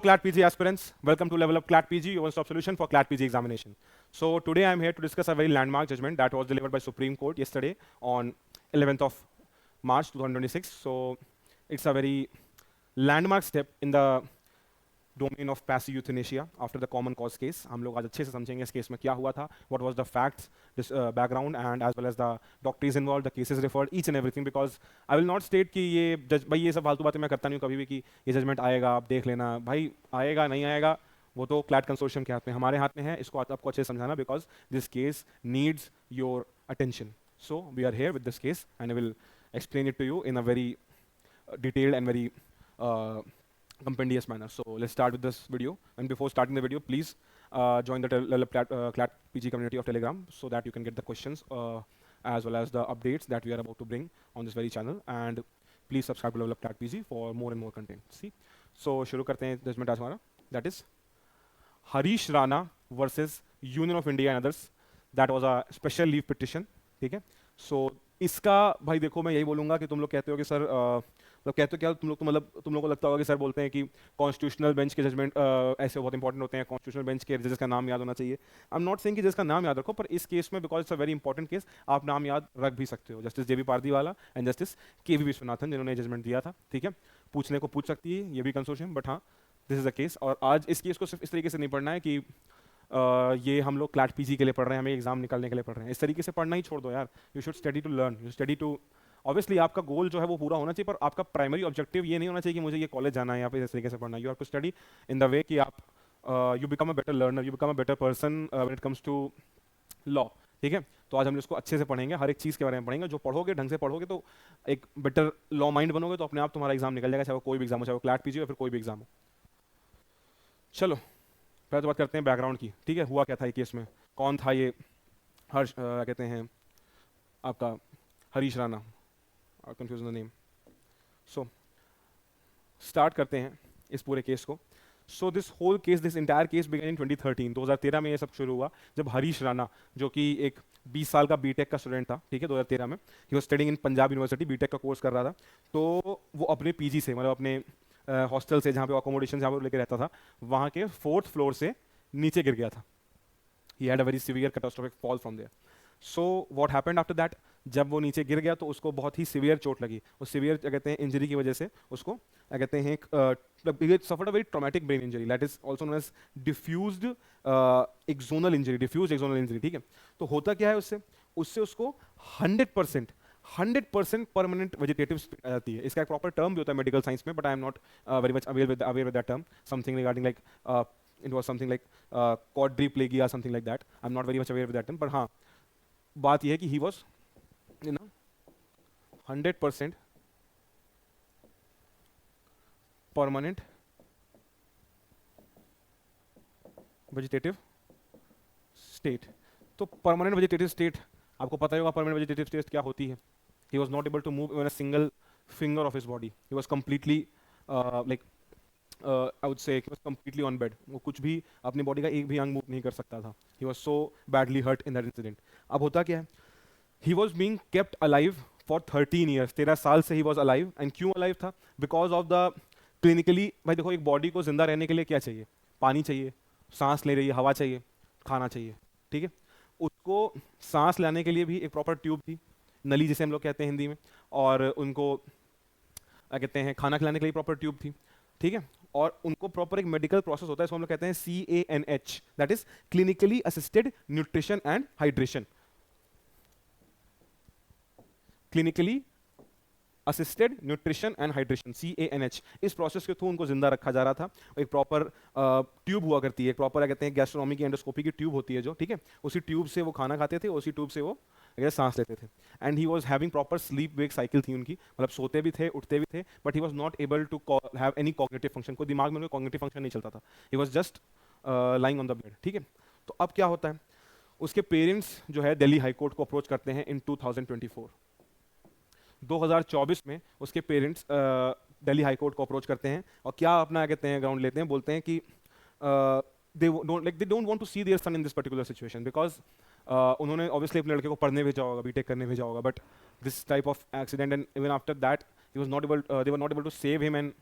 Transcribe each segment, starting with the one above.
CLAT PG aspirants, welcome to Level Up CLAT PG, your one-stop solution for CLAT PG examination. So today I'm here to discuss a very landmark judgment that was delivered by Supreme Court yesterday on 11th of March 2026. So it's a very landmark step in the domain of passive euthanasia after the common cause case. हम लोग आज अच्छे से समझेंगे इस case में क्या हुआ था, what was the facts, this background and as well as the doctors involved, the cases referred, each and everything, because I will not state कि ये भाई ये सब फालतू बातें मैं करता नहीं हूँ कभी भी कि ये जजमेंट आएगा आप देख लेना, भाई आएगा नहीं आएगा वो तो क्लैट कंसोर्शियम के हाथ में, हमारे हाथ में है, इसको आपको अच्छे से समझाना because this case needs your attention. So we are here with this case and I will explain it to you in a very detailed and very compendious manner. So let's start with this video. And before starting the video, please join the CLAT PG community of Telegram so that you can get the questions as well as the updates that we are about to bring on this very channel. And please subscribe to Level Up CLAT PG for more and more content. See, so शुरू करते हैं judgement आज हमारा. That is Harish Rana versus Union of India and others. That was a special leave petition. ठीक है. So इसका भाई देखो मैं यही बोलूँगा कि तुम लोग कहते हो कि सर मतलब कहते हो क्या तुम लोग को लगता होगा कि सर बोलते हैं कि कॉन्स्टिट्यूशनल बेंच के जजमेंट ऐसे बहुत इंपॉर्टेंट होते हैं, कॉन्स्टिट्यूशनल बेंच के जजेस का नाम याद होना चाहिए. आई एम नॉट सेइंग कि जज का नाम याद रखो, पर इस केस में because it's a very important case आप नाम याद रख भी सकते हो. Justice JB Pardiwala and justice KV Viswanathan जिन्होंने जजमेंट दिया था. ठीक है, पूछने को पूछ सकती है ये भी कंसोर्शियम, बट हाँ दिस इज अ केस. और आज इस केस को सिर्फ इस तरीके से नहीं पढ़ना है कि ये हम लोग क्लैट PG के लिए पढ़ रहे हैं, हमें एग्जाम निकालने के लिए पढ़ रहे हैं. इस तरीके से पढ़ना ही छोड़ दो यार. You should study to learn, you study to, obviously आपका गोल जो है वो पूरा होना चाहिए, पर आपका प्राइमरी ऑब्जेक्टिव ये नहीं होना चाहिए कि मुझे ये कॉलेज जाना है या फिर इस तरीके से पढ़ना है. You have to study in the way कि आप you become a better learner, you become a better person when it comes to law. ठीक है, तो आज हम इसको अच्छे से पढ़ेंगे, हर एक चीज़ के बारे में पढ़ेंगे. जो पढ़ोगे ढंग से पढ़ोगे तो एक बेटर लॉ माइंड बनोगे तो अपने आप तुम्हारा एग्जाम निकल जाएगा, चाहे वो कोई भी एग्जाम हो, चाहे वो क्लैट PG हो या फिर कोई भी एग्जाम हो. चलो पहले तो बात करते हैं बैकग्राउंड की. ठीक है, हुआ क्या था ये केस में, कौन था ये हर्ष क्या कहते हैं आपका Harish Rana, confuse the name. So start करते हैं इस पूरे केस को. So this whole case, this entire case began in 2013. 2013 में ये सब शुरू हुआ जब हरीश राणा जो कि एक 20 साल का बीटेक का स्टूडेंट था. ठीक है, 2013 में he was studying in Punjab University, BTech का कोर्स कर रहा था. तो वो अपने PG से मतलब अपने हॉस्टल से जहाँ पे अकोमोडेशन जहाँ पे लेके रहता था वहाँ के 4th फ्लोर से नीचे गिर गया था. He had a very severe catastrophic fall from there. So what happened after that, जब वो नीचे गिर गया तो उसको बहुत ही सीवियर चोट लगी. उस सीवियर क्या कहते हैं इंजरी की वजह से उसको क्या कहते हैं suffered a very traumatic brain injury that is also known as diffused axonal injury, diffused axonal injury. ठीक है, तो होता क्या है उससे उसको 100% परमानेंट वेजिटेटिव स्टेट आ जाती है. इसका एक प्रॉपर टर्म भी होता है मेडिकल साइंस में, but I am not very much aware with that term. Something regarding like it was something like quadriplegia something like that. I am not very much aware with that term, पर हाँ बात यह है कि he was 100% permanent vegetative state. तो permanent vegetative state आपको पता ही होगा परमानेंट वेजिटेटिव स्टेट क्या होती है. He was not able to move even a single finger of his body. He was completely like I would say he was completely on bed. वो कुछ भी अपनी बॉडी का एक भी अंग मूव नहीं कर सकता था. He was so badly hurt in that incident. अब होता क्या है, he was being kept alive for 13 years. 13 साल से he was alive. and क्यों alive था? because of the clinically, भाई देखो एक बॉडी को जिंदा रहने के लिए क्या चाहिए, पानी चाहिए, सांस ले रही है, हवा चाहिए, खाना चाहिए. ठीक है, उसको सांस लेने के लिए भी एक प्रॉपर ट्यूब थी, नली जिसे हम लोग कहते हैं हिंदी में, और उनको क्या कहते हैं खाना खिलाने के लिए प्रॉपर ट्यूब थी. ठीक है, और उनको प्रॉपर एक मेडिकल प्रोसेस होता है, इसको हम लोग कहते हैं CANH, that is clinically assisted nutrition and hydration. Clinically assisted nutrition and hydration, CANH. इस प्रोसेस के थ्रू उनको जिंदा रखा जा रहा था. एक प्रॉपर ट्यूब हुआ करती है, प्रॉपर क्या कहते हैं गैस्ट्रोनॉमी की एंडोस्कोपी की ट्यूब होती है जो. ठीक है, उसी ट्यूब से वो खाना खाते थे, उसी ट्यूब से वो सांस लेते थे. And he was having proper sleep wake cycle थी उनकी, मतलब सोते भी थे उठते भी थे, but he was not able to have any cognitive function. कोई दिमाग में उनका कॉग्निटिव फंक्शन नहीं चलता था. He was just lying on the bed. ठीक है, तो अब क्या होता है, उसके पेरेंट्स जो है दिल्ली हाई कोर्ट को अप्रोच करते हैं इन 2024. 2024 में उसके पेरेंट्स दिल्ली हाई कोर्ट को अप्रोच करते हैं और क्या अपना कहते हैं ग्राउंड लेते हैं, बोलते हैं कि they don't want to see their son in this particular situation because उन्होंने obviously अपने लड़के को पढ़ने भेजा होगा, बीटेक करने भेजा होगा, but this type of accident and even after that he was not able they were not able to save him and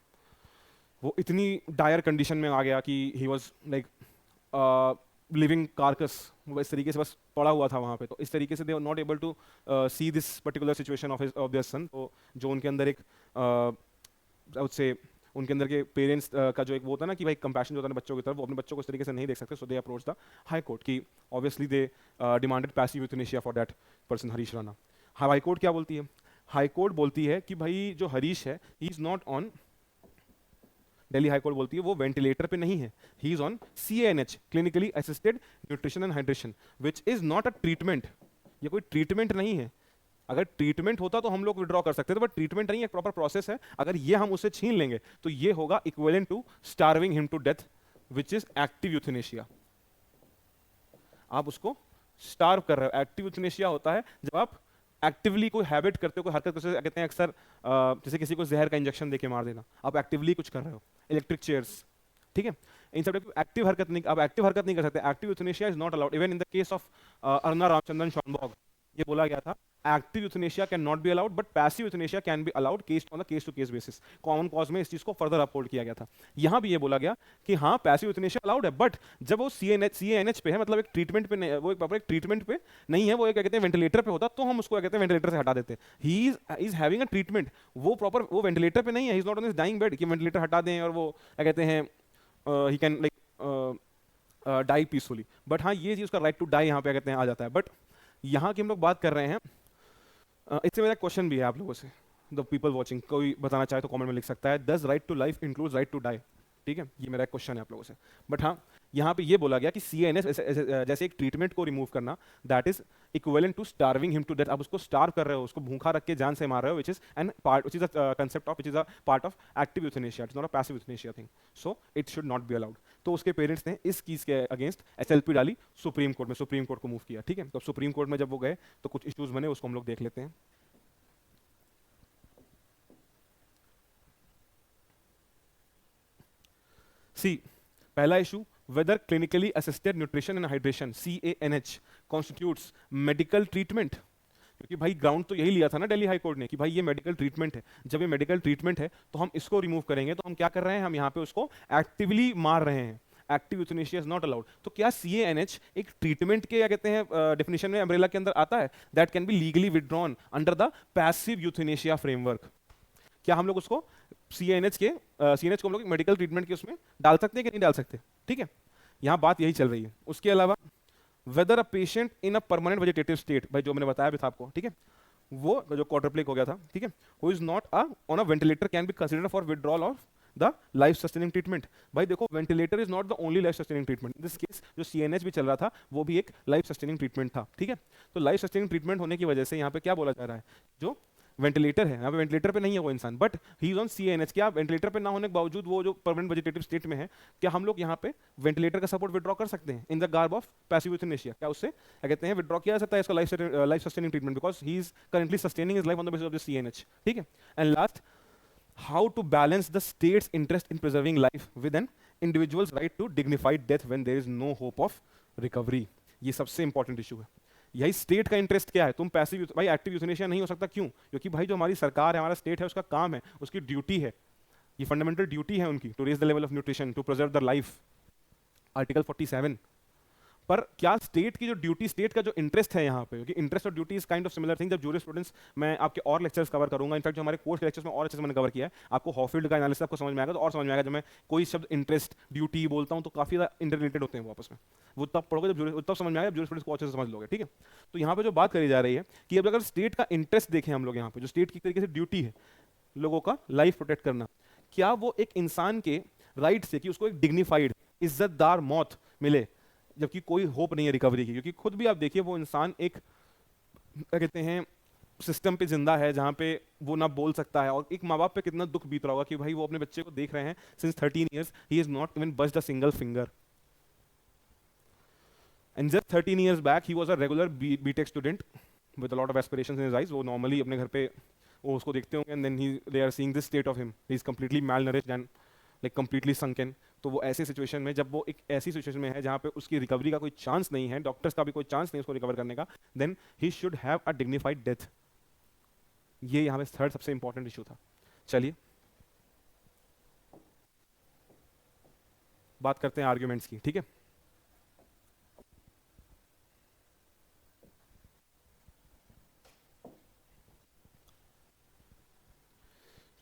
वो इतनी डायर कंडीशन में आ गया कि he was like living carcass, वो इस तरीके से बस पड़ा हुआ था वहाँ पे। तो इस तरीके से they were not able to see this particular situation of their son. तो जो उनके अंदर एक उससे उनके अंदर के पेरेंट्स का जो एक वो होता है ना कि भाई कंपैशन जो होता है ना बच्चों की तरफ, वो अपने बच्चों को इस तरीके से नहीं देख सकते। So they approach the high court की obviously they demanded passive euthanasia for that person Harish Rana. High court क्या बोलती है? हाई कोर्ट बोलती है कि भाई जो हरीश है he is not on, Delhi high court बोलती है वो वेंटिलेटर पे नहीं है, he is on CANH, clinically assisted nutrition and hydration, which is not a treatment. ये कोई ट्रीटमेंट नहीं है। अगर ट्रीटमेंट होता तो हम लोग विड्रॉ कर सकते थे, बट ट्रीटमेंट नहीं है, एक प्रॉपर प्रोसेस है। अगर ये हम उसे छीन लेंगे तो ये होगा equivalent to starving him to death, which is active euthanasia. आप उसको स्टार्व कर रहे हो। एक्टिव यूथनेशिया होता है जब आप एक्टिवली कोई हैबिट करते हो, कोई हरकत करते हो, कहते हैं अक्सर जैसे किसी को जहर का इंजेक्शन देके मार देना, आप एक्टिवली कुछ कर रहे हो, इलेक्ट्रिक चेयर्स, ठीक है। इन सब एक्टिव हरकत नहीं, आप एक्टिव हरकत नहीं कर सकते। Active euthanasia is not allowed. Even in the case of Aruna Ramachandran Shanbaug ये बोला गया था, active euthanasia can not be allowed but passive euthanasia can be allowed case on the case to case basis. Common cause में इस चीज को further uphold किया गया था। यहां भी ये बोला गया कि हाँ पैसिव यूथनेशिया अलाउड है, बट जब वो CANH पे है, मतलब एक ट्रीटमेंट पे नहीं, वो एक प्रॉपर एक ट्रीटमेंट पे नहीं है, वो एक क्या कहते हैं वेंटिलेटर पे होता तो हम उसको क्या कहते हैं वेंटिलेटर से हटा देते। He is having a treatment, वो प्रॉपर वो वेंटिलेटर पे नहीं है, he is not on this dying bed कि वेंटिलेटर हटा दें और वो क्या कहते हैं he can like die peacefully. But हाँ ये चीज उसका राइट टू डाई यहाँ पे कहते हैं आ जाता है। बट यहाँ की हम लोग बात कर रहे हैं, इससे मेरा क्वेश्चन भी है आप लोगों से, द पीपल वॉचिंग, कोई बताना चाहे तो कमेंट में लिख सकता है, does right to life include right to die? ठीक है, ये मेरा क्वेश्चन है आप लोगों से। बट हाँ यहाँ पे ये बोला गया कि CANH जैसे एक ट्रीटमेंट को रिमूव करना, that is equivalent to starving him to death. आप उसको स्टार्व कर रहे हो, उसको भूखा रख के जान से मार रहे हो, which is an part, which is a concept of, which is a part of active euthanasia, it's not a passive euthanasia thing, so it should not be allowed. तो उसके पेरेंट्स ने इस चीज के अगेंस्ट SLP डाली supreme court में, supreme court को move किया। ठीक है, तो सुप्रीम कोर्ट में जब वो गए तो कुछ इश्यूज बने, उसको हम लोग देख लेते हैं। सी पहला issue, whether clinically assisted nutrition and hydration CANH constitutes medical treatment। क्योंकि भाई ग्राउंड तो यही लिया था ना दिल्ली हाई कोर्ट ने कि भाई ये मेडिकल ट्रीटमेंट है। जब ये मेडिकल ट्रीटमेंट है तो हम इसको रिमूव करेंगे, तो हम क्या कर रहे हैं, हम यहाँ पे उसको एक्टिवली मार रहे हैं। Active euthanasia is not allowed. तो क्या CANH एक ट्रीटमेंट के क्या कहते हैं डेफिनेशन में, अम्ब्रेला के अंदर आता है, that can be legally withdrawn under the passive euthanasia framework? क्या हम लोग उसको CANH को हम लोग मेडिकल ट्रीटमेंट के उसमें डाल सकते हैं कि नहीं डाल सकते? ठीक है, यहाँ बात यही चल रही है। उसके अलावा weather a patient in a permanent vegetative state, भाई जो मैंने बताया भी था आपको, ठीक है, वो जो क्वाड्रिप्लेग हो गया था, ठीक है, who is not on a ventilator can be considered for withdrawal of the life sustaining treatment. भाई देखो ventilator is not the only life sustaining treatment. In this case जो CANH भी चल रहा था वो भी एक लाइफ सस्टेनिंग ट्रीटमेंट था। ठीक है, तो लाइफ सस्टेनिंग ट्रीटमेंट होने की वजह से यहाँ पे क्या बोला जा रहा है, जो वेंटिलेटर है, यहाँ पे वेंटिलेटर पे नहीं है वो इंसान, but he is on CANH। क्या वेंटिलेटर पे ना होने के बावजूद वो जो परमानेंट वेजिटेटिव स्टेट में है, क्या हम लोग यहाँ पे वेंटिलेटर का सपोर्ट विड्रॉ कर सकते हैं in the garb of passive euthanasia? क्या उससे क्या कहते हैं विड्रॉ किया जा सकता है इसका life sustaining treatment, because he is currently sustaining his life on the basis of the CANH। ठीक है, and last, how to balance the state's interest in preserving life with an individual's right to dignified death when there is no hope of recovery। ये सबसे important issue है। यही state का interest क्या है, तुम पैसिव भाई एक्टिव यूथनेशिया नहीं हो सकता, क्यों? क्योंकि भाई जो हमारी सरकार है, हमारा स्टेट है, उसका काम है, उसकी ड्यूटी है, ये फंडामेंटल ड्यूटी है उनकी, to raise the level of nutrition, to preserve the life, article 47। पर क्या स्टेट की जो ड्यूटी, स्टेट का जो इंटरेस्ट है यहाँ पे, क्योंकि इंटरेस्ट और duty is kind of similar thing. जब जूरिस्प्रूडेंस मैं आपके और लेक्चर्स कवर करूंगा, इनफैक्ट जो हमारे कोर्स के लेक्चर्स में और अच्छे से मैंने कवर किया है, आपको हॉफील्ड का एनालिसिस आपको समझ में आएगा, तो और समझ में आएगा। जब मैं कोई शब्द इंटरेस्ट ड्यूटी बोलता हूँ तो काफी ज्यादा इंटररिलेटेड होते हैं वो आपस में, वो तब पढ़ोगे जब तब समझ में आएगा, जूरिस्प्रूडेंस को अच्छे से समझ लोगे। ठीक है, तो यहाँ पे जो बात करी जा रही है कि अब अगर स्टेट का इंटरेस्ट देखें हम लोग, यहाँ पे जो स्टेट की तरीके से ड्यूटी है लोगों का लाइफ प्रोटेक्ट करना, क्या वो एक इंसान के राइट से कि उसको एक डिग्निफाइड इज्जतदार मौत मिले जबकि कोई होप नहीं है रिकवरी की? क्योंकि खुद भी आप देखिए वो इंसान एक क्या कहते हैं सिस्टम पे जिंदा है जहां पे वो ना बोल सकता है, और एक माँ बाप पे कितना दुख बीत रहा होगा कि भाई वो अपने बच्चे को देख रहे हैं since 13 years, he is not even budged a single finger. And just 13 years back he was a regular BTech student with a lot of aspirations in his eyes. वो नॉर्मली अपने घर पे वो उसको देखते होंगे, and then he they are seeing this state of him, he is completely malnourished and like completely sunken। तो वो ऐसे सिचुएशन में, जब वो एक ऐसी सिचुएशन में है जहाँ पे उसकी रिकवरी का कोई चांस नहीं है, डॉक्टर्स का भी कोई चांस नहीं उसको रिकवर करने का, then he should have a dignified death. ये यहाँ पे थर्ड सबसे इंपॉर्टेंट इशू था। चलिए बात करते हैं आर्ग्यूमेंट्स की, ठीक है।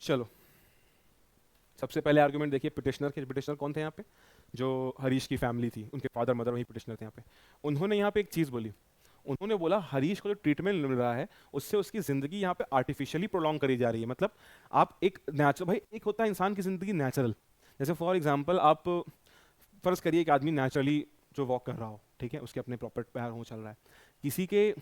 चलो, सबसे पहले आर्गुमेंट देखिए पिटिशनर के। पिटिशनर कौन थे यहाँ पे? जो हरीश की फैमिली थी, उनके फादर मदर वही पिटिशनर थे यहाँ पे। उन्होंने यहाँ पे एक चीज़ बोली। उन्होंने बोला हरीश को जो ट्रीटमेंट मिल रहा है उससे उसकी ज़िंदगी यहाँ पे आर्टिफिशियली प्रोलॉन्ग करी जा रही है। मतलब आप एक नेचुरल, भाई एक होता है इंसान की ज़िंदगी नेचुरल, जैसे फॉर एग्जाम्पल आप फ़र्ज़ करिए एक आदमी नेचुरली जो वॉक कर रहा हो, ठीक है, उसके अपने प्रॉपर पैर हो, चल रहा है, किसी के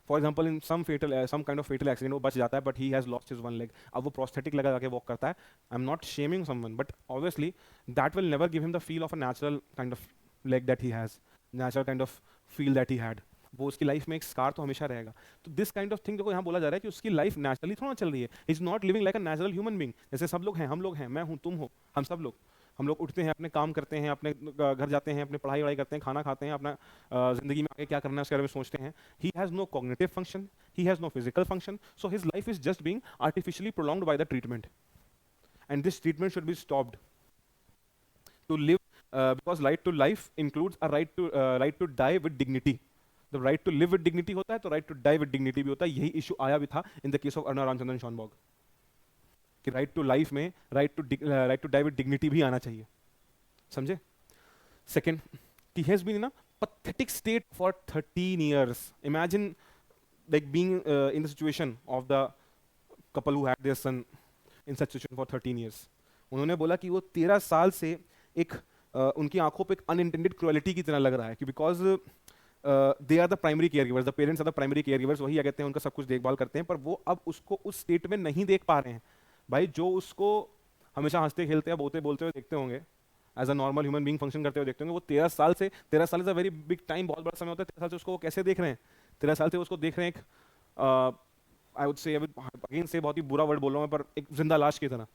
for example in some kind of fatal accident वो बच जाता है but he has lost his one leg, अब वो प्रोस्थेटिक लगा के वॉक करता है। I am not shaming someone but obviously that will never give him the feel of a natural kind of leg that he has, natural kind of feel that he had. वो उसकी life में एक scar तो हमेशा रहेगा। तो this kind of thing जो यहाँ बोला जा रहा है कि उसकी लाइफ नेचुरली थोड़ा चल रही है, is not living like a natural human being. जैसे सब लोग हैं, हम लोग हैं, मैं हूँ, तुम हो, हम लोग उठते हैं, अपने काम करते हैं, अपने घर जाते हैं, अपने पढ़ाई वढ़ाई करते हैं, खाना खाते हैं, अपना जिंदगी में आगे क्या करना है उसके बारे में सोचते हैं। He has no cognitive function, he has no physical function, so his life is just being artificially prolonged by the treatment, and this treatment should be stopped to live, because right to life includes a right to die with dignity. The right to live with dignity होता है तो right to die with dignity भी होता है। यही issue आया भी था in the case of Arnav Ramachandran Shanbaug कि right to life में right to die with dignity भी आना चाहिए, समझे। Second, he has been in a pathetic state for 13 years. Imagine like being in the situation of the couple who had their son in such situation for 13 years. उन्होंने बोला कि वो 13 साल से एक उनकी आंखों पे एक अनइंटेंडेड क्रुएलिटी की तरह लग रहा है कि because they are the primary care givers, the parents are the primary care givers, वही क्या कहते हैं उनका सब कुछ देखभाल करते हैं, पर वो अब उसको उस स्टेट में नहीं देख पा रहे हैं। भाई जो उसको हमेशा हंसते खेलते हैं, बोलते हुए देखते होंगे, as a normal human being function करते हुए देखते होंगे, वो 13 साल is a very big time, बहुत बड़ा समय होता है। 13 साल से उसको वो कैसे देख रहे हैं? 13 साल से उसको देख रहे हैं एक आई वुड से, अगेन से बहुत ही बुरा वर्ड बोल रहा हूँ पर एक जिंदा लाश की तरह,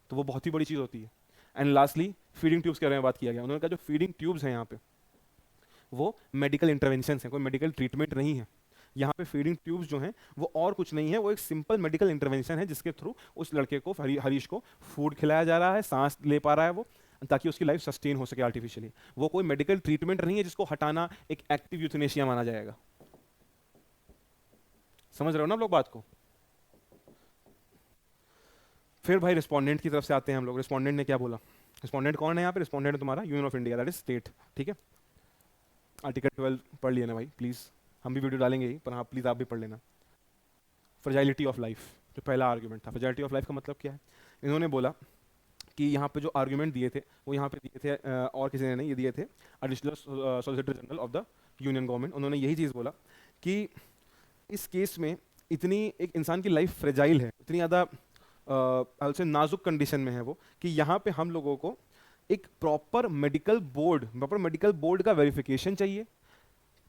तो वो बहुत ही बड़ी चीज़ होती है। एंड लास्टली फीडिंग ट्यूब्स के बारे में बात किया गया। उन्होंने कहा जो फीडिंग ट्यूब्स हैं यहाँ पे वो मेडिकल इंटरवेंशन है, कोई मेडिकल ट्रीटमेंट नहीं है। यहाँ पे फीडिंग ट्यूब्स जो हैं वो और कुछ नहीं है, वो एक सिंपल मेडिकल इंटरवेंशन है जिसके थ्रू उस लड़के को, हरीश को फूड खिलाया जा रहा है, सांस ले पा रहा है वो, ताकि उसकी लाइफ सस्टेन हो सके आर्टिफिशियली। वो कोई मेडिकल ट्रीटमेंट नहीं है जिसको हटाना एक एक्टिव यूथनेशिया माना जाएगा। समझ रहे हो ना आप लोग बात को? फिर भाई रिस्पोंडेंट की तरफ से आते हैं हम लोग। रिस्पोंडेंट ने क्या बोला? रिस्पोंडेंट कौन है यहाँ पे? रिस्पोंडेंट है तुम्हारा union of India, that is state, ठीक है। आर्टिकल 12 पढ़ लिया ना भाई प्लीज़, हम भी वीडियो डालेंगे ही, पर हाँ प्लीज़ आप भी पढ़ लेना। फ्रेजाइलिटी ऑफ लाइफ, जो पहला आर्ग्यूमेंट था। फ्रेजाइलिटी ऑफ लाइफ का मतलब क्या है? इन्होंने बोला कि यहाँ पे जो आर्ग्यूमेंट दिए थे वो यहाँ पे दिए थे और किसी ने नहीं, ये दिए थे additional solicitor general of the union government. उन्होंने यही चीज़ बोला कि इस केस में इतनी एक इंसान की लाइफ फ्रेजाइल है, इतनी ज़्यादा से नाजुक कंडीशन में है वो, कि यहाँ पे हम लोगों को एक प्रॉपर मेडिकल बोर्ड का वेरिफिकेशन चाहिए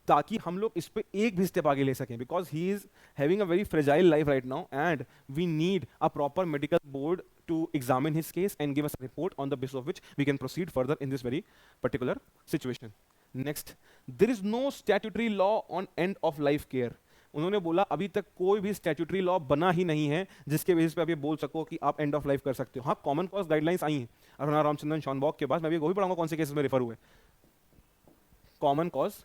ताकि हम लोग इस पे एक भी स्टेप आगे ले सकें, because he is having a very fragile life right now and we need a proper medical board to examine his case and give us a report on the basis of which we can proceed further in this very particular situation. Next, there is no statutory law on end of life care. उन्होंने बोला अभी तक कोई भी statutory law बना ही नहीं है जिसके बेसिस पे आप ये बोल सको कि आप एंड ऑफ लाइफ कर सकते हो। हाँ, कॉमन कॉज गाइडलाइंस आई हैं अर्णव रामचंद्रन शॉनबॉग के पास, मैं भी वो भी पढ़ाऊंगा कौन से केसेस में रेफर हुए। कॉमन कॉज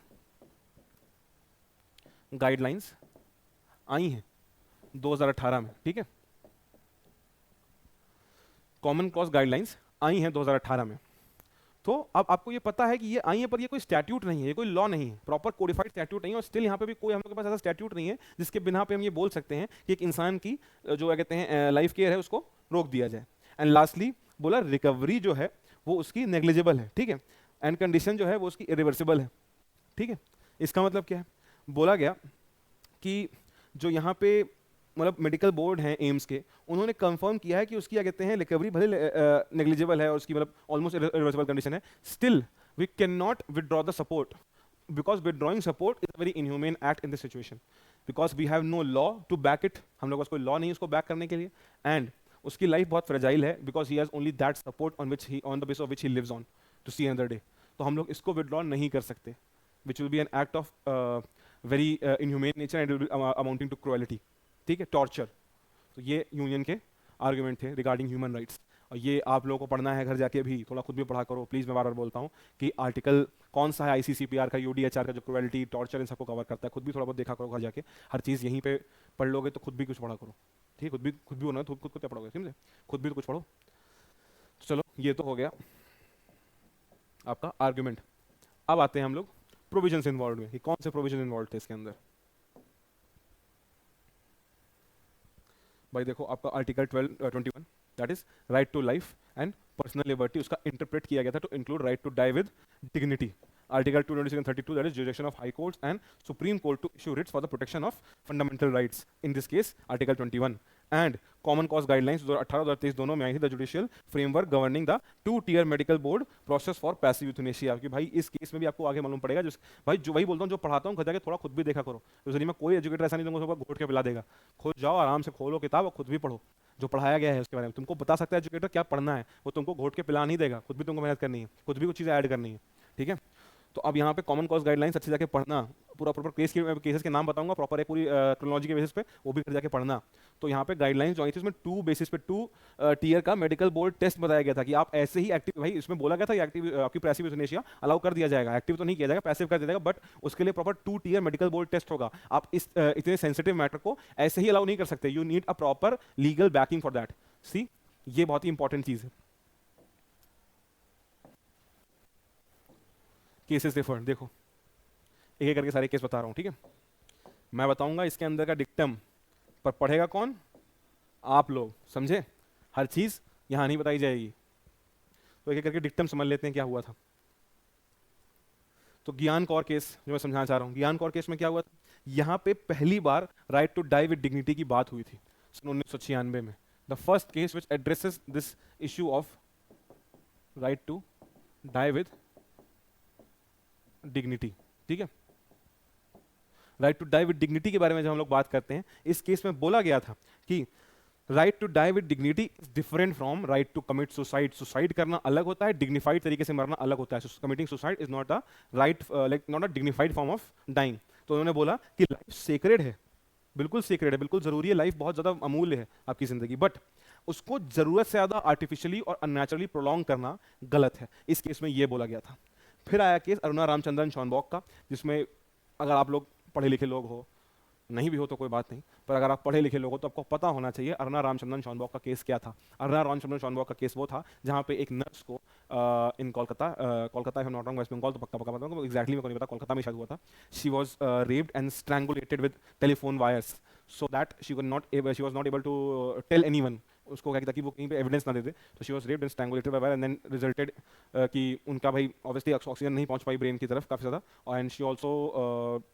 गाइडलाइंस आई हैं 2018 में, ठीक है। कॉमन कॉज गाइडलाइंस आई हैं 2018 में। तो अब आपको ये पता है कि ये आई है, पर ये कोई स्टैट्यूट नहीं है, ये कोई लॉ नहीं है, प्रॉपर कोडिफाइड स्टैट्यूट नहीं है, और स्टिल यहाँ पे भी कोई हम लोग के पास ऐसा स्टैट्यूट नहीं है जिसके बिना पे हम ये बोल सकते हैं कि एक इंसान की जो क्या कहते हैं लाइफ केयर है उसको रोक दिया जाए। एंड लास्टली बोला रिकवरी जो है वो उसकी नेग्लिजिबल है, ठीक है, एंड कंडीशन जो है वो उसकी इरिवर्सिबल है, ठीक है। इसका मतलब क्या है? बोला गया कि जो यहाँ पे मतलब मेडिकल बोर्ड हैं एम्स के, उन्होंने कंफर्म किया है कि उसकी क्या कहते हैं रिकवरी भले नेग्लिजिबल है और उसकी मतलब ऑलमोस्ट इरिवर्सिबल कंडीशन है, still we can not withdraw the support because withdrawing support is a very inhuman act in this situation, because we have no law to back it. हम लोग का कोई लॉ नहीं है उसको बैक करने के लिए, एंड उसकी लाइफ बहुत फ्रेजाइल है because he has only that support on the base of which he lives on to see another day. तो हम लोग इसको विदड्रॉ नहीं कर सकते, which will be an act of very inhuman nature and amounting to cruelty, ठीक है, torture. तो ये यूनियन के आर्गुमेंट थे रिगार्डिंग ह्यूमन राइट्स। और ये आप लोगों को पढ़ना है घर जाके भी, थोड़ा खुद भी पढ़ा करो प्लीज़। मैं बार बार बोलता हूँ कि आर्टिकल कौन सा है आईसीसीपीआर का, यूडीएचआर का, जो क्रुएल्टी टॉर्चर इन सबको कवर करता है, खुद भी थोड़ा बहुत देखा करो घर जाके। हर चीज़ यहीं पे पढ़ लोगे तो खुद भी कुछ पढ़ा करो, ठीक है? खुद भी होना, खुद क्या पढ़ोगे, समझे? खुद भी तो कुछ पढ़ो। तो चलो ये तो हो गया आपका आर्ग्यूमेंट। अब आते हैं हम लोग प्रोविजंस इन्वॉल्व में, कि कौन से प्रोविजन इन्वॉल्व थे इसके अंदर। भाई देखो आपका article 21 that is right to life and personal liberty, उसका इंटरप्रेट किया गया था to include right to die with dignity. Article 226 and 32, that is jurisdiction of High Courts and Supreme Court to issue writs for the protection of fundamental rights. In this case, Article 21 and Common Cause Guidelines 2018-2023 दोनों में आई थी, the judicial framework governing the two-tier medical board process for passive euthanasia। कि भाई इस case में भी आपको आगे मालूम पड़ेगा, जो भाई जो वही बोलता हूँ, जो पढ़ाता हूँ घर जाके थोड़ा खुद भी देखा करो। तो जरिए में कोई एजुकेटर ऐसा नहीं तुमको सबको घोट के पिला देगा। खुद जाओ आराम से, खोलो किताब और खुद भी पढ़ो जो पढ़ाया गया है उसके बारे में। तुमको बता सकता है एजुकेटर क्या पढ़ना है, वो तुमको घोट के पिला नहीं देगा, खुद भी तुमको मेहनत करनी है, खुद भी कुछ चीज़ें ऐड करनी है, ठीक है? तो अब यहाँ पे कॉमन कॉज गाइडलाइंस अच्छे जाके पढ़ना, पूरा प्रॉपर केसेस के नाम बताऊंगा प्रॉपर एक पूरी क्रोनोलॉजी के बेसिस पे, वो भी घर जाके पढ़ना। तो यहाँ पे गाइडलाइंस जो आई थी उसमें टू बेसिस पे, टू टीयर का मेडिकल बोर्ड टेस्ट बताया गया था कि आप ऐसे ही एक्टिव, भाई इसमें बोला गया था एक्टिव आपकी पैसिव यूथनेशिया अलाउ कर दिया जाएगा, एक्टिव तो नहीं किया जाएगा, पैसिव कर दिया जाएगा, बट उसके लिए proper two tier medical board test होगा। आप इस इतने सेंसिटिव मैटर को ऐसे ही अलाउ नहीं कर सकते, you need a proper legal backing for that. See, ये बहुत ही इंपॉर्टेंट चीज है। केसेस डिफरेंट, देखो एक एक करके सारे केस बता रहा हूं, ठीक है? मैं बताऊंगा इसके अंदर का डिक्टम, पर पढ़ेगा कौन? आप लोग, समझे? हर चीज यहां नहीं बताई जाएगी। तो एक एक करके डिक्टम समझ लेते हैं क्या हुआ था। तो ज्ञान कौर केस जो मैं समझाना चाह रहा हूं, ज्ञान कौर केस में क्या हुआ था? यहां पे पहली बार right to die with dignity की बात हुई थी सन 1996 में। The first case which addresses this issue of right to die with dignity, ठीक है? Right to die with dignity के बारे में जब हम लोग बात करते हैं, इस केस में बोला गया था कि right to die with dignity is different from right to commit suicide. Suicide करना अलग होता है, डिग्निफाइड तरीके से मरना अलग होता है। Committing suicide is not a right, like not a dignified form of dying. तो उन्होंने बोला कि लाइफ सेक्रेड है, बिल्कुल सेक्रेड है, बिल्कुल जरूरी है, लाइफ बहुत ज्यादा अमूल्य है आपकी जिंदगी, बट उसको जरूरत से ज्यादा आर्टिफिशियली और अननेचुरली प्रोलॉन्ग करना गलत है। इस केस में यह बोला गया था। फिर आया केस अरुणा रामचंद्रन शॉनबॉक का, जिसमें अगर आप लोग पढ़े लिखे लोग हो, नहीं भी हो तो कोई बात नहीं, पर अगर आप पढ़े लिखे लोग हो तो आपको पता होना चाहिए अरुणा रामचंद्रन शॉनबॉक का केस क्या था। अरुणा रामचंद्रन शॉनबॉक का केस वो था जहाँ पे एक नर्स को in Kolkata, not wrong, West Bengal, तो पक्का पता हूँ एक्जैक्टली, मेरे को नहीं पता, कोलकाता में शायद हुआ था। She was raped and strangulated with telephone wires so that she was not able to tell anyone. उसको क्या किया कि वो कहीं पे एविडेंस ना दे दे, तो she was raped and strangulated by wire and then resulted कि उनका भाई ऑब्वियसली ऑक्सीजन नहीं पहुंच पाई ब्रेन की तरफ काफी ज्यादा, और and she also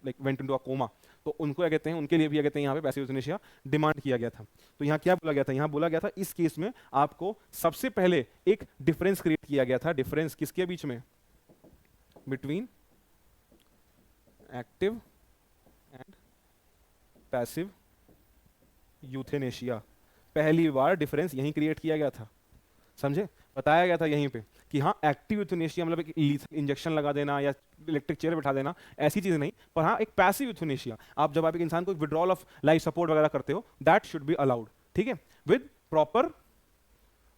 like went into a coma. तो उनको क्या कहते हैं, उनके लिए भी क्या कहते हैं यहाँ पे पैसिव यूथनेशिया डिमांड किया गया था। तो यहाँ क्या बोला गया था? यहाँ बोला गया था इस केस में आपको सबसे पहले एक डिफरेंस क्रिएट किया गया था। डिफरेंस किसके बीच में? Between active and passive euthanasia. पहली बार डिफरेंस यहीं क्रिएट किया गया था, समझे? बताया गया था यहीं पे कि हाँ एक्टिव यूथनेशिया मतलब एक लीथल इंजेक्शन लगा देना या इलेक्ट्रिक चेयर बैठा देना, ऐसी चीज नहीं, पर हाँ एक पैसिव यूथनेशिया, आप जब आप एक इंसान को विड्रॉल ऑफ लाइफ सपोर्ट वगैरह करते हो, दैट शुड बी अलाउड, ठीक है? विद प्रॉपर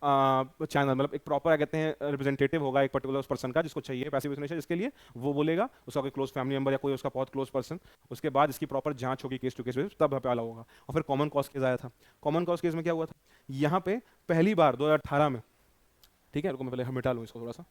चैनल, मतलब एक प्रॉपर क्या कहते हैं रिप्रेजेंटेटिव होगा एक पर्टिकुलर पर्सन का जिसको चाहिए पैसिव यूथनेशिया, जिसके लिए वो बोलेगा, उसका कोई क्लोज फैमिली मेंबर या कोई उसका बहुत क्लोज पर्सन, उसके बाद इसकी प्रॉपर जांच होगी केस टू केस बेसिस, तब पे अलाउ होगा। और फिर कॉमन कॉज केस आया था। कॉमन कॉज केस में क्या हुआ था? यहाँ पे पहली बार 2018 में, ठीक है, रुको मैं पहले मिटा लूँ इसको थोड़ा सा।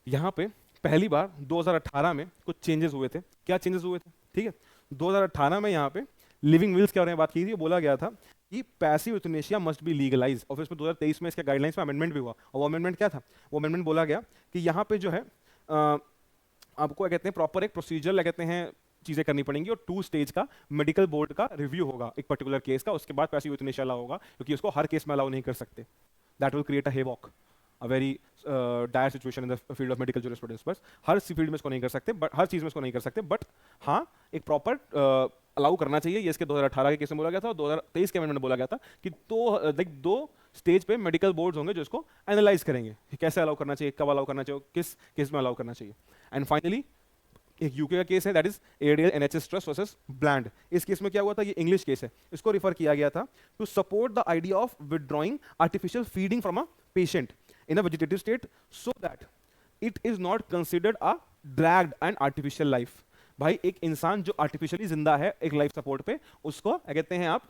यहाँ पे पहली बार 2018 में कुछ चेंजेस हुए थे। क्या चेंजेस हुए थे? ठीक है, 2018 में यहाँ पे लिविंग विल्स के बारे में बात की थी, बोला गया था कि passive euthanasia must be legalise, और फिर इसमें 2023 में इसके गाइडलाइंस में अमेंडमेंट भी हुआ। और वो अमेंडमेंट क्या था? वो अमेंडमेंट बोला गया कि यहाँ पे जो है आपको क्या कहते हैं प्रॉपर एक प्रोसीजर क्या कहते हैं चीजें करनी पड़ेंगी, और 2 स्टेज का मेडिकल बोर्ड का रिव्यू होगा एक पर्टिकुलर केस का, उसके बाद पैसिव यूथनेशिया अलाउ होगा, क्योंकि उसको हर केस में अलाउ नहीं कर सकते। That will create a havoc, a very dire situation in the field of medical jurisprudence. बस हर फील्ड में इसको नहीं कर सकते, बट हर चीज में इसको नहीं कर सकते, बट हाँ एक प्रॉपर अलाउ करना चाहिए। ये इसके 2018 के केस में बोला गया था, और 2023 के अमेंडमेंट में बोला गया था कि दो स्टेज पे मेडिकल बोर्ड्स होंगे जो इसको एनालाइज करेंगे कि कैसे अलाउ करना चाहिए, कब अलाउ करना चाहिए, किस केस में अलाउ करना चाहिए। एंड फाइनली एक यूके का केस है, that is ADL NHS trust versus Bland. इस केस में क्या हुआ था, ये इंग्लिश केस है, इसको रिफर किया गया था to support the idea of withdrawing artificial feeding from a patient in a vegetative state so that it is not considered a dragged and artificial life. भाई एक इंसान जो आर्टिफिशियली जिंदा है एक लाइफ सपोर्ट पे, उसको क्या कहते हैं आप,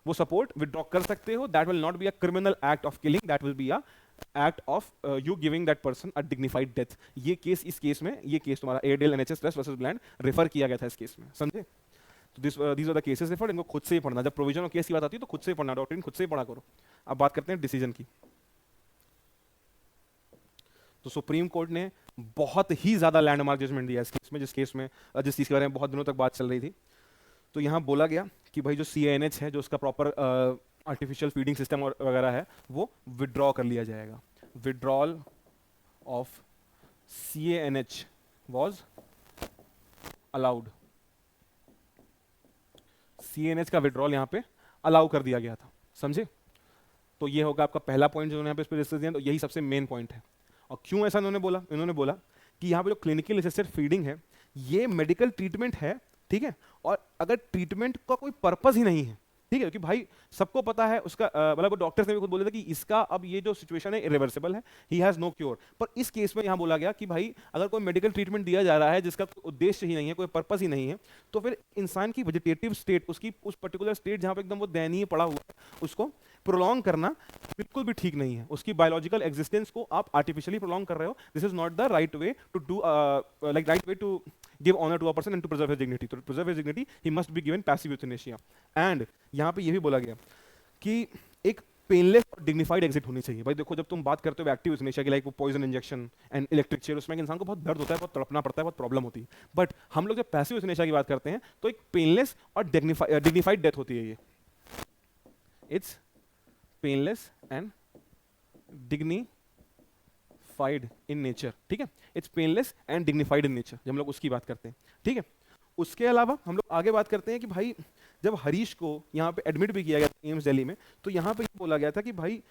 वो सपोर्ट विदड्रॉ कर सकते हो। That will not be a criminal act of killing, that will be a act of you giving that person a dignified death. ये केस, इस केस में ये केस तुम्हारा Airedale NHS trust versus Bland refer किया गया था इस case में, समझे? तो these are the cases referred, इनको खुद से ही पढ़ना। जब प्रोविजन ऑफ केस की बात आती है तो खुद से ही पढ़ना, डॉक्ट्रिन खुद से ही पढ़ा करो। अब बात करते हैं डिसीजन की। तो सुप्रीम कोर्ट ने बहुत ही ज्यादा लैंडमार्क जजमेंट दिया इस केस में, जिस केस में जिस चीज के बारे में बहुत दिनों तक बात चल रही थी। तो यहाँ बोला गया कि भाई जो CANH है, जो उसका प्रॉपर आर्टिफिशियल फीडिंग सिस्टम और वगैरह है, वो विड्रॉ कर लिया जाएगा। Withdrawal of CANH was allowed. CANH का विड्रॉल यहाँ पे अलाउ कर दिया गया था, समझे? तो ये होगा आपका पहला पॉइंट जो यहाँ पे इस पे डिस्कस दिया, तो यही सबसे मेन पॉइंट है। और क्यों ऐसा इन्होंने बोला कि यहाँ पे जो क्लिनिकल असिस्टेड फीडिंग है ये मेडिकल ट्रीटमेंट है, ठीक है? और अगर ट्रीटमेंट का कोई पर्पस ही नहीं है, ठीक है, कि भाई सबको पता है उसका, मतलब डॉक्टर्स ने भी खुद बोले थे कि इसका अब ये जो सिचुएशन है इरिवर्सिबल है, ही हैज नो क्योर। पर इस केस में यहाँ बोला गया कि भाई अगर कोई मेडिकल ट्रीटमेंट दिया जा रहा है जिसका कोई उद्देश्य ही नहीं है, कोई पर्पस ही नहीं है, तो फिर इंसान की वेजिटेटिव स्टेट, उसकी उस पर्टिकुलर स्टेट जहाँ पे एकदम वो दयनीय पड़ा हुआ है, उसको प्रोलॉन्ग करना बिल्कुल भी ठीक नहीं है। उसकी बायोलॉजिकल एग्जिस्टेंस को आप आर्टिफिशियली प्रोलॉन्ग कर रहे हो। This is not the right way to do, like right way to give honor to a person and to preserve his dignity. To preserve his dignity, he must be given passive euthanasia. And यहाँ पे ये भी बोला गया कि एक painless और dignified exit होनी चाहिए। भाई देखो, जब तुम बात करते हो एक्टिव यूथनेशिया की, लाइक वो poison injection and electric chair, उसमें इंसान को बहुत दर्द होता है, बहुत तड़पना पड़ता है, बहुत प्रॉब्लम होती है। बट हम लोग जब पैसिव यूथनेशिया की बात करते हैं तो एक पेनलेस और डिग्निफाइड डेथ होती है। ये it's painless and dignified in nature, ठीक है? It's painless and dignified in nature, जब हम लोग उसकी बात करते हैं, ठीक है? उसके अलावा हम लोग आगे बात करते हैं कि भाई जब हरीश को यहाँ पे एडमिट भी किया गया था एम्स दिल्ली में, तो यहाँ पे बोला गया था कि भाई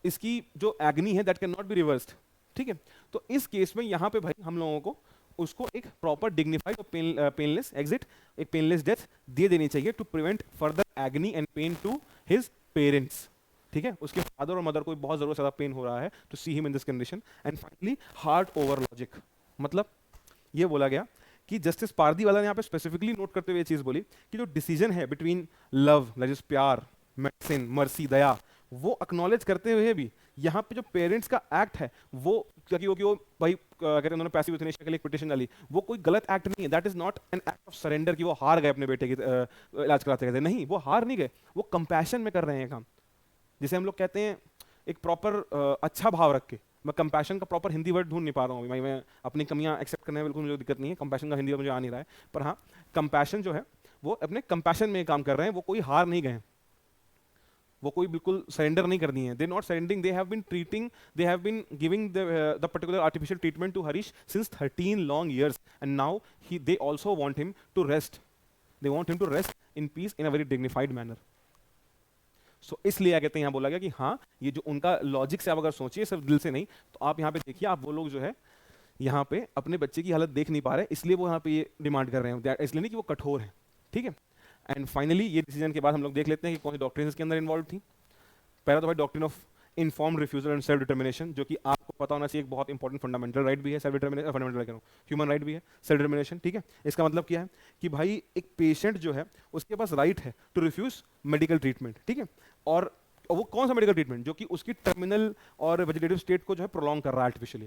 इसकी जो एग्नी है that can not be reversed, ठीक है? तो इस केस में यहाँ पे भाई हम लोगों को उसको एक प्रॉपर डिग्निफाइड और पेनलेस एग्जिट, एक पेनलेस डेथ दे देनी चाहिए to prevent further agony and pain to his parents, ठीक है? उसके फादर और मदर को बहुत जरूर ज्यादा पेन हो रहा है to see him in this condition. And finally heart over logic, मतलब ये बोला गया कि जस्टिस पारदीवाला ने यहाँ पे स्पेसिफिकली नोट करते हुए ये चीज बोली कि जो डिसीजन है बिटवीन लव, दैट इज प्यार, मेडिसिन, मर्सी, दया, वो एक्नॉलेज करते हुए भी यहाँ पे जो पेरेंट्स का एक्ट है वो क्योंकि वो भाई कहते हैं उन्होंने पैसिव यूथनेशिया के लिए पिटीशन डाली, वो कोई गलत एक्ट नहीं है। That is not an act of surrender कि वो हार गए अपने बेटे की इलाज कराते रहते, नहीं, वो हार नहीं गए, वो कंपैशन में कर रहे हैं काम, जिसे हम लोग कहते हैं एक प्रॉपर अच्छा भाव रख के। मैं कंपैशन का प्रॉपर हिंदी वर्ड ढूंढ नहीं पा रहा हूँ, मैं अपनी कमियां एक्सेप्ट करने में बिल्कुल मुझे दिक्कत नहीं है, कंपैशन का हिंदी वर्ड मुझे आ नहीं रहा है, पर हाँ कंपैशन जो है वो अपने कंपैशन में काम कर रहे हैं, वो कोई हार नहीं गए, वो कोई बिल्कुल सरेंडर नहीं करनी है। They not surrendering, they have been treating, they have been giving the particular artificial treatment to Harish since 13 long years and now they also want him to rest, they want him to rest in peace in a very dignified manner. So इसलिए क्या कहते हैं, यहाँ बोला गया कि हाँ ये जो उनका लॉजिक से आप अगर सोचिए, सिर्फ दिल से नहीं, तो आप यहाँ पे देखिए, आप वो लोग जो है यहाँ पे अपने बच्चे की हालत देख नहीं पा रहे, इसलिए वो यहाँ पे ये डिमांड कर रहे हैं, इसलिए नहीं कि वो कठोर है, ठीक है? एंड फाइनली ये डिसीजन के बाद हम लोग देख लेते हैं कि कौन सी डॉक्ट्रिन इसके अंदर इन्वॉल्व थी। पहला तो भाई doctrine of informed refusal and self determination, जो कि आपको पता होना चाहिए एक बहुत इंपॉर्टेंट फंडामेंटल राइट भी है, सेल्फ डिटर्मिनेशन, फंडामेंटल कह रहा हूँ, ह्यूमन राइट भी है सेल्फ डिटर्मिनेशन, ठीक है? इसका मतलब क्या है कि भाई एक पेशेंट जो है उसके पास राइट है टू रिफ्यूज मेडिकल ट्रीटमेंट, ठीक है? और वो कौन सा मेडिकल ट्रीटमेंट जो कि उसकी टर्मिनल और वेजिटेटिव स्टेट को जो है प्रोलॉन्ग कर रहा है आर्टिफिशियली,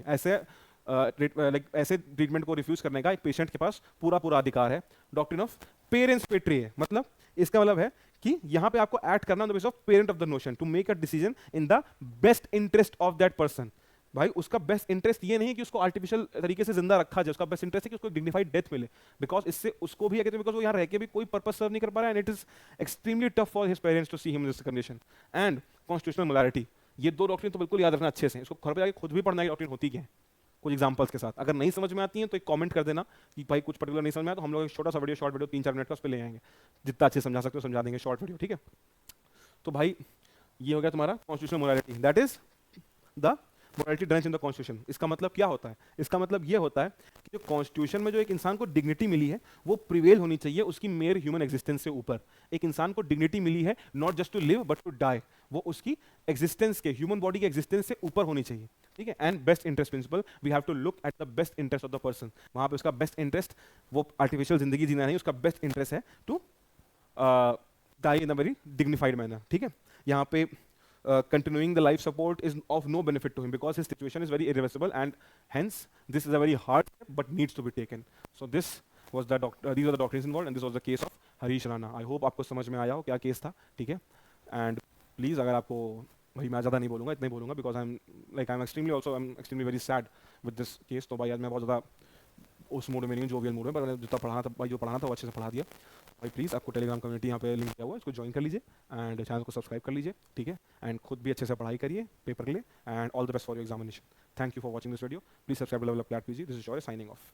ऐसे ट्रीटमेंट को रिफ्यूज करने का एक पेशेंट के पास पूरा अधिकार है। डॉक्ट्रिन ऑफ पेरेंट्स पेट्री है, मतलब इसका मतलब है कि यहाँ पे आपको एक्ट करना on the basis of parent of the notion to make a decision in the best interest of that person. भाई उसका बेस्ट इंटरेस्ट ये नहीं है कि उसको आर्टिफिशियल तरीके से जिंदा रखा जाए, उसका बेस्ट इंटरेस्ट है कि उसको डिग्निफाइड डेथ मिले, बिकॉज इससे उसको भी बिकॉज वो यहाँ रह के भी कोई पर्पस सर्व नहीं कर पा रहा है, and it is extremely tough for his parents to see him in this condition. And constitutional morality, ये दो डॉक्ट्रिन तो बिल्कुल याद रखना अच्छे से, इसको घर पे जाके खुद भी पढ़ना है डॉक्ट्रिन होती क्या है, कुछ एग्जांपल्स के साथ। अगर नहीं समझ में आती है तो एक कमेंट कर देना कि भाई कुछ पर्टिकुलर नहीं समझ में आया, तो हम लोग एक छोटा सा वीडियो, शॉर्ट वीडियो 3-4 मिनट का उस पर ले आएंगे, जितना अच्छे समझा सकते हो समझा देंगे, शॉर्ट वीडियो, ठीक है? तो भाई ये हो गया तुम्हारा constitutional morality, that is the morality drench in the constitution. इसका मतलब क्या होता है? इसका मतलब ये होता है कि जो कॉन्स्टिट्यूशन में जो एक इंसान को डिग्निटी मिली है वो प्रिवेल होनी चाहिए उसकी मेयर ह्यूमन एग्जिस्टेंस से ऊपर। एक इंसान को डिग्निटी मिली है not just to live but to die, वो उसकी एग्जिस्टेंस के, ह्यूमन बॉडी के एग्जिस्टेंस से ऊपर होनी चाहिए, ठीक है। And best interest principle, we have to look at the best interest of the person. वहां पे उसका बेस्ट इंटरेस्ट, वो आर्टिफिशियल जिंदगी जीना नहीं, उसका बेस्ट इंटरेस्ट है to die in a very dignified manner, ठीक है। यहाँ पे continuing the life support is of no benefit to him because his situation is very irreversible and hence this is a very hard step but needs to be taken. So this was the these are the doctrines involved and this was the case of Harish Rana. I hope आपको समझ में आया हो क्या case था, ठीक है। and please अगर आपको, भाई मैं ज़्यादा नहीं बोलूँगा, इतना ही बोलूँगा because I'm extremely very sad with this case। तो भाई आज मैं बहुत ज़्यादा उस मूड में नहीं हूँ, जोवियल मूड में, पर मैंने जितना पढ़ाना था भाई, जो पढ़ाना था वो अच्छे से पढ़ा दिया भाई। प्लीज़ आपको टेलीग्राम कम्युनिटी यहाँ पे लिंक किया हुआ है, इसको ज्वाइन कर लीजिए एंड चैनल को सब्सक्राइब कर लीजिए, ठीक है। एंड खुद भी अच्छे से पढ़ाई करिए पेपर के लिए and all the best for your examination. Thank you for watching this video. Please subscribe level up CLAT PG. This is your signing off.